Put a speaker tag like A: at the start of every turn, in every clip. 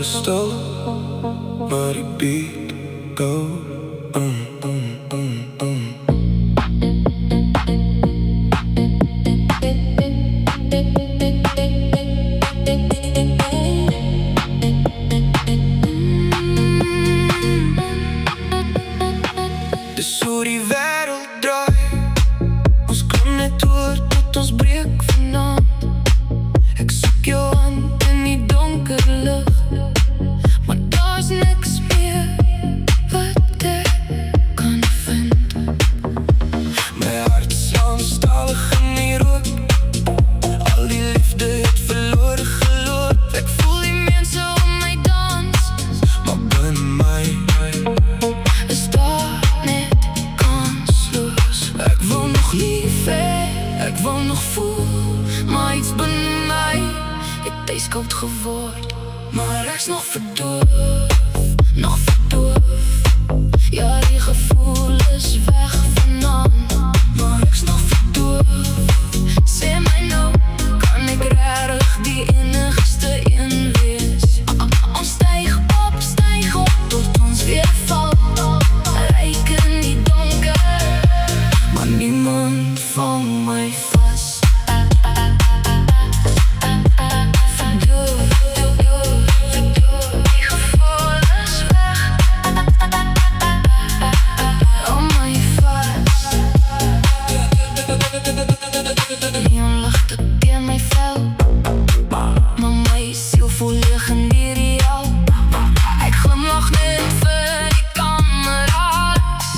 A: alles stil, maar die beat go. Dis hoe die wêreld draai. Ons klim net door tot ons breek vanaand. Ek soek jou hand in die donker lug, maar daar's niks meer wat ek kan vind. My hart slaan stalig in die rook. Al die liefde het verlore geloop. Ek voel die mense om my dans, maar binne my is daar net kansloos. Ek wil nog lief hê, ek wil nog voel, maar iets binne my het ijskoud geword. Maar ek's nog verdoof, nog verdoof. Ja, die gevoel is weg vanaand, maar ek's nog verdoof. Sê my nou, kan ek regtig die enigste een wees? Ons styg op, tot ons weer val. Ryk in die donker, maar niemand vang my vas. Neonligte teen my vel, maar my siel voel leeg en ideaal. Ek glimlach net vir die kamera's,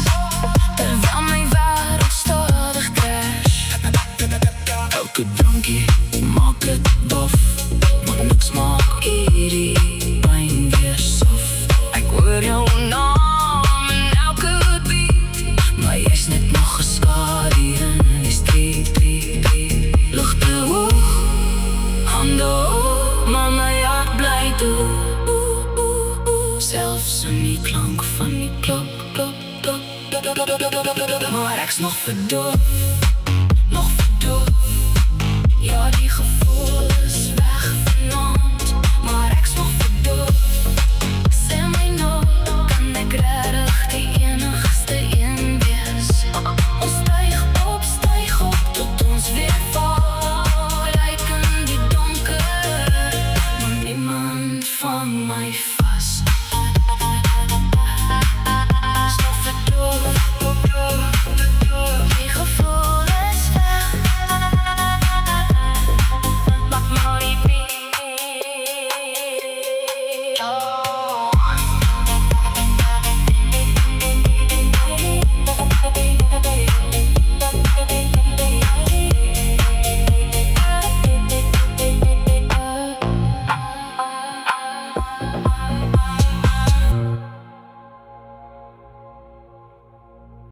A: terwyl my wêreld stadig crash. Elke drankie maak het dof, maar niks maak hierdie pyn weer sof. Ek hoor jou naam in elke beat, maar jy's net nog geskadu in die street. Lugte hoog, hande hoog, maar my hart bly toe. Selfs in die klank van die klok, maar ek's nog verdoof, nog verdoof. Ja, die gevoel